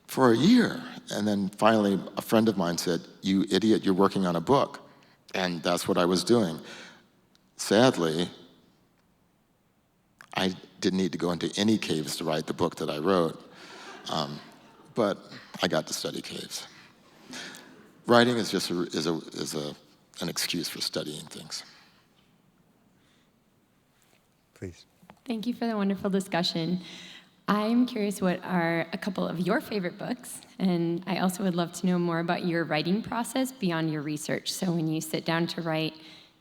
for a year, and then finally a friend of mine said, "You idiot, you're working on a book," and that's what I was doing. Sadly, I didn't need to go into any caves to write the book that I wrote, but I got to study caves. Writing is just an excuse for studying things. Please. Thank you for the wonderful discussion. I'm curious what are a couple of your favorite books, and I also would love to know more about your writing process beyond your research. So when you sit down to write,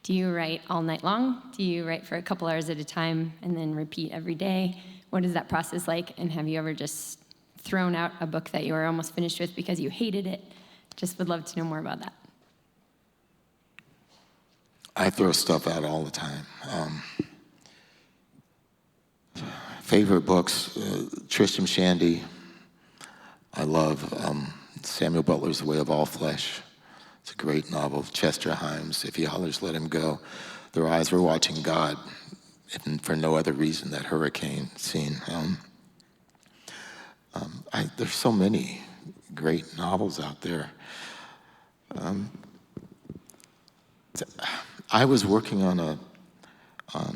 do you write all night long? Do you write for a couple hours at a time and then repeat every day? What is that process like? And have you ever just thrown out a book that you were almost finished with because you hated it? Just would love to know more about that. I throw stuff out all the time. Favorite books, Tristram Shandy. I love Samuel Butler's The Way of All Flesh. It's a great novel. Chester Himes, If He Hollers, Let Him Go. Their eyes were watching God, if for no other reason, that hurricane scene. There's so many great novels out there. I was working on I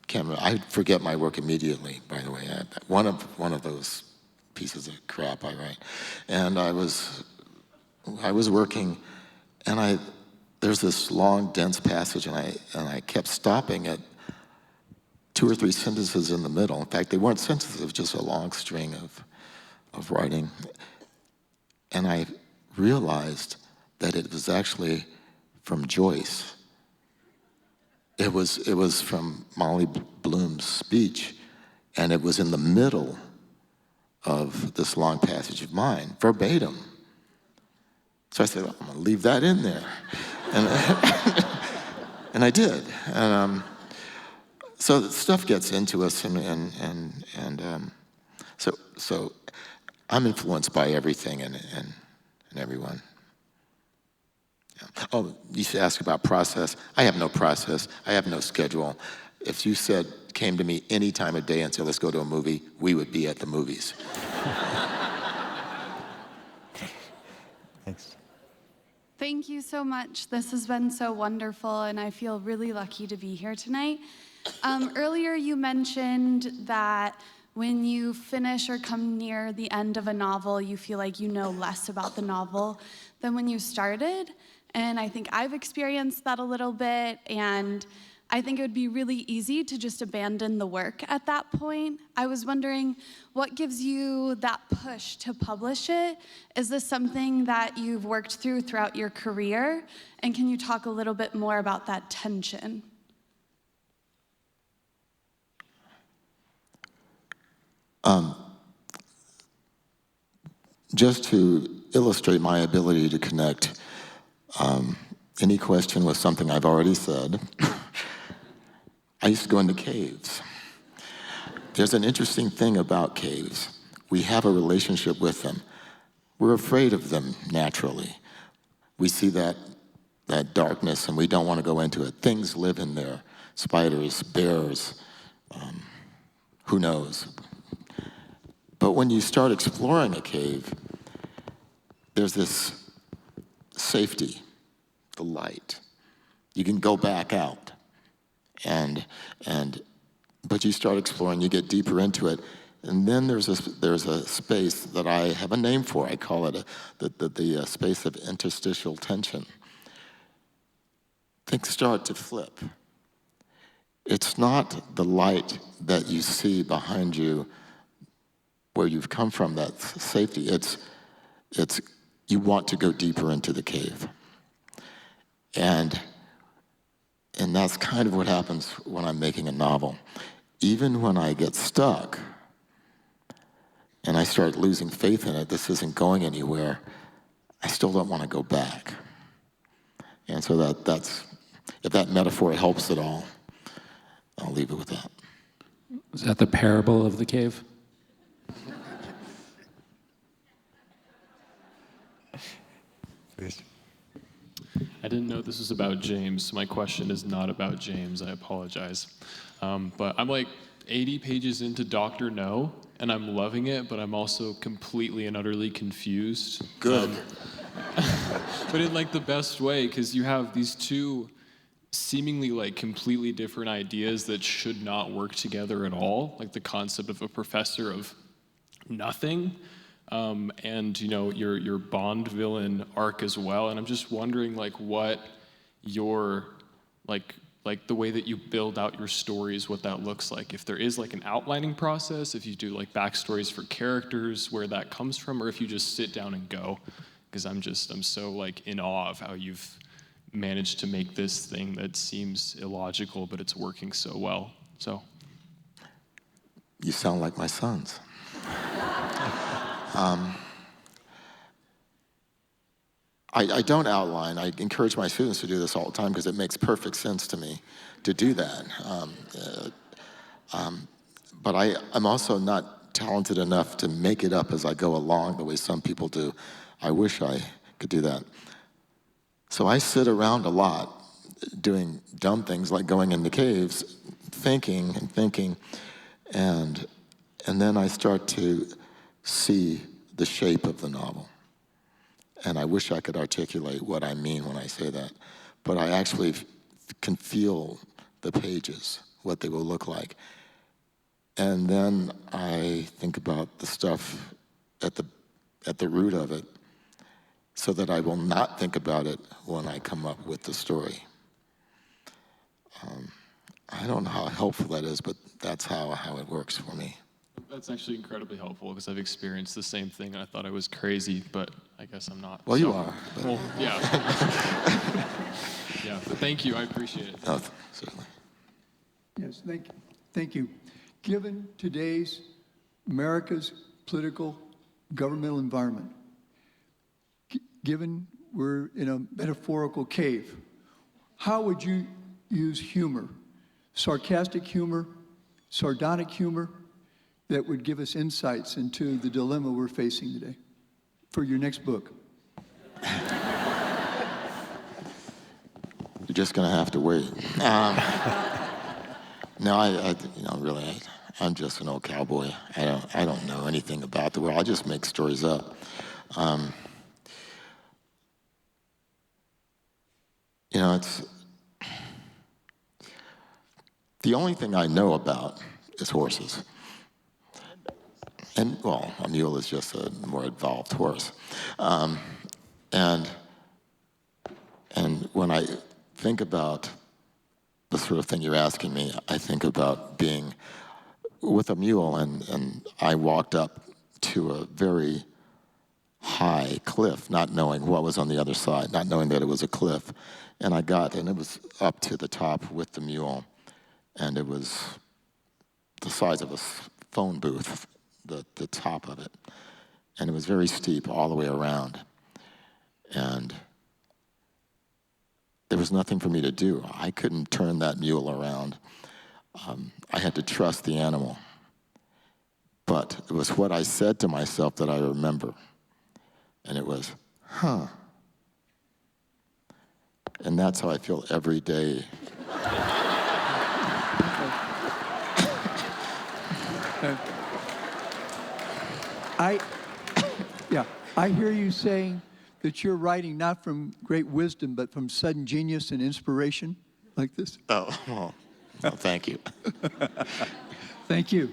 can't remember, I forget my work immediately, by the way. One of those pieces of crap I write. And I was working, and there's this long, dense passage, and I kept stopping at 2 or 3 sentences in the middle. In fact, they weren't sentences, it was just a long string of writing. And I realized that it was actually from Joyce. It was from Molly Bloom's speech, and it was in the middle of this long passage of mine, verbatim. So I said, well, I'm gonna leave that in there. And I did. And so stuff gets into us, so I'm influenced by everything and everyone. Yeah. Oh, you should ask about process. I have no process. I have no schedule. If you came to me any time of day and said, let's go to a movie, we would be at the movies. Thanks. Thank you so much. This has been so wonderful, and I feel really lucky to be here tonight. Earlier you mentioned that when you finish or come near the end of a novel, you feel like you know less about the novel than when you started. And I think I've experienced that a little bit, and I think it would be really easy to just abandon the work at that point. I was wondering, what gives you that push to publish it? Is this something that you've worked through throughout your career? And can you talk a little bit more about that tension? Just to illustrate my ability to connect any question with something I've already said, I used to go into caves. There's an interesting thing about caves. We have a relationship with them. We're afraid of them naturally. We see that darkness and we don't want to go into it. Things live in there. Spiders, bears, who knows? But when you start exploring a cave, there's this safety, the light. You can go back out. And but you start exploring, you get deeper into it, and then there's a space that I have a name for. I call it the space of interstitial tension. Things start to flip. It's not the light that you see behind you where you've come from, that's safety. It's you want to go deeper into the cave. And that's kind of what happens when I'm making a novel. Even when I get stuck and I start losing faith in it, this isn't going anywhere, I still don't want to go back. And so that's, if that metaphor helps at all, I'll leave it with that. Is that the parable of the cave? Please. I didn't know this was about James, so my question is not about James. I apologize. But I'm like 80 pages into Dr. No, and I'm loving it, but I'm also completely and utterly confused. Good. But in like the best way, because you have these two seemingly like completely different ideas that should not work together at all, like the concept of a professor of nothing, and you know your Bond villain arc as well. And I'm just wondering like what your like the way that you build out your stories, what that looks like. If there is like an outlining process, if you do like backstories for characters, where that comes from, or if you just sit down and go. Because I'm so like in awe of how you've managed to make this thing that seems illogical, but it's working so well. So. You sound like my sons. I don't outline. I encourage my students to do this all the time because it makes perfect sense to me to do that. But I'm also not talented enough to make it up as I go along the way some people do. I wish I could do that. So I sit around a lot doing dumb things like going in the caves, thinking, and then I start to see the shape of the novel. And I wish I could articulate what I mean when I say that. But I actually can feel the pages, what they will look like. And then I think about the stuff at the root of it, so that I will not think about it when I come up with the story. I don't know how helpful that is, but that's how it works for me. That's actually incredibly helpful because I've experienced the same thing and I thought I was crazy, but I guess I'm not. Well, you are. But... Well, yeah. Yeah, but thank you. I appreciate it. Oh, certainly. Yes, thank you. Given today's America's political governmental environment, given we're in a metaphorical cave, how would you use humor, sarcastic humor, sardonic humor, that would give us insights into the dilemma we're facing today for your next book? You're just going to have to wait. No, really, I'm just an old cowboy. I don't know anything about the world. I just make stories up. It's the only thing I know about is horses. And, well, a mule is just a more evolved horse. And when I think about the sort of thing you're asking me, I think about being with a mule, and I walked up to a very high cliff, not knowing what was on the other side, not knowing that it was a cliff. And it was up to the top with the mule, and it was the size of a phone booth, the top of it. And it was very steep all the way around. And there was nothing for me to do. I couldn't turn that mule around. I had to trust the animal. But it was what I said to myself that I remember. And it was, huh. And that's how I feel every day. I hear you saying that you're writing not from great wisdom, but from sudden genius and inspiration, like this. Oh, well, So thank you. Thank you.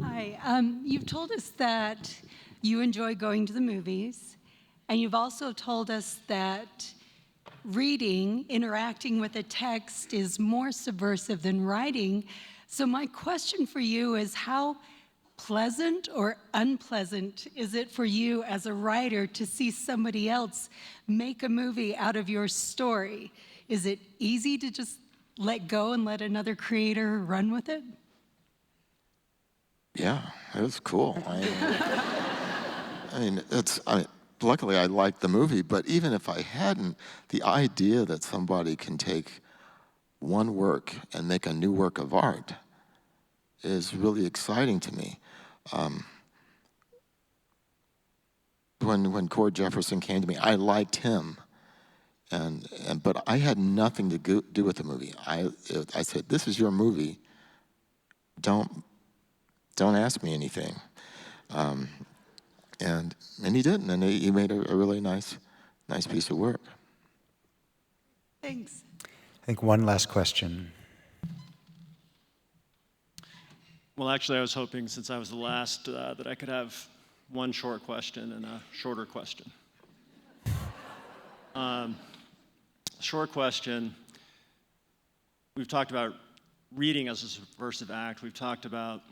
Hi. You've told us that you enjoy going to the movies, and you've also told us that reading, interacting with a text is more subversive than writing. So my question for you is, how pleasant or unpleasant is it for you as a writer to see somebody else make a movie out of your story? Is it easy to just let go and let another creator run with it? Yeah, it was cool. Luckily I liked the movie, but even if I hadn't, the idea that somebody can take one work and make a new work of art is really exciting to me. When Cord Jefferson came to me, I liked him, but I had nothing to do with the movie. I said, "This is your movie. Don't ask me anything." And he didn't, and he made a really nice piece of work. Thanks. I think one last question. Well, actually, I was hoping, since I was the last, that I could have one short question and a shorter question. Short question, we've talked about reading as a subversive act. We've talked about,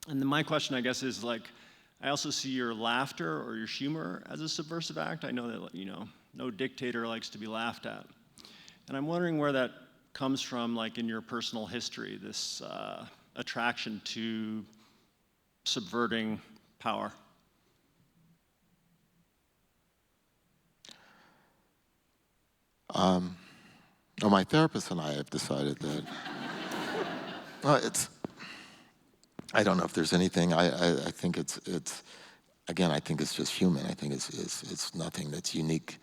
and then my question, I guess, is like, I also see your laughter or your humor as a subversive act. I know that, no dictator likes to be laughed at. And I'm wondering where that comes from, like in your personal history, this attraction to subverting power. My therapist and I have decided that, well, I don't know if there's anything. I think it's again, I think it's just human. I think it's nothing that's unique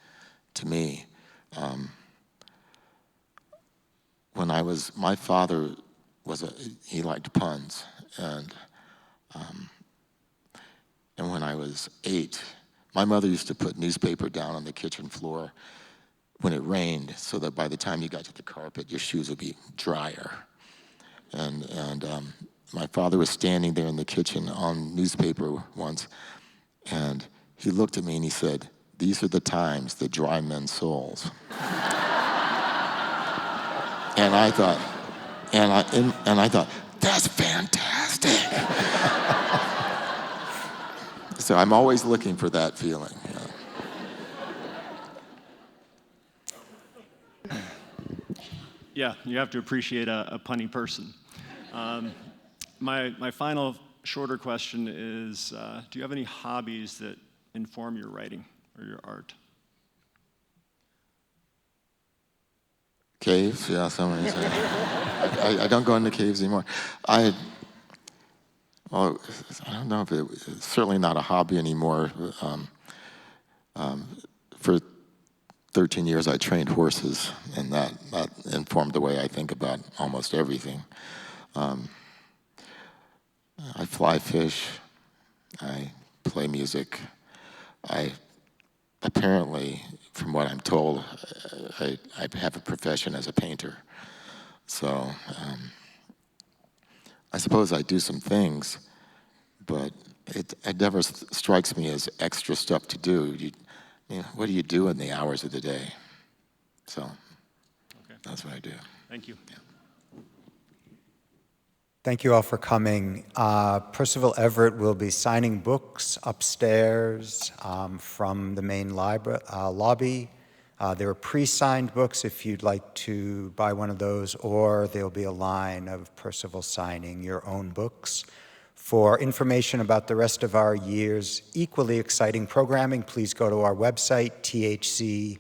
to me. My father he liked puns, and when I was 8, my mother used to put newspaper down on the kitchen floor when it rained, so that by the time you got to the carpet, your shoes would be drier. And my father was standing there in the kitchen on newspaper once, and he looked at me and he said, "These are the times that dry men's souls." And I thought, that's fantastic. So I'm always looking for that feeling. Yeah, you have to appreciate a punny person. My final shorter question is, do you have any hobbies that inform your writing or your art? Caves, yeah, somebody said. I don't go into caves anymore. I don't know if it's certainly not a hobby anymore. For 13 years, I trained horses, and that informed the way I think about almost everything. I fly fish. I play music. Apparently, from what I'm told, I have a profession as a painter. So I suppose I do some things, but it never strikes me as extra stuff to do. What do you do in the hours of the day? So that's what I do. Thank you. Yeah. Thank you all for coming. Percival Everett will be signing books upstairs from the main lobby. There are pre-signed books if you'd like to buy one of those, or there'll be a line of Percival signing your own books. For information about the rest of our year's equally exciting programming, please go to our website, thc.utah.edu,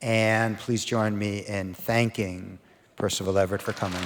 and please join me in thanking Percival Everett for coming.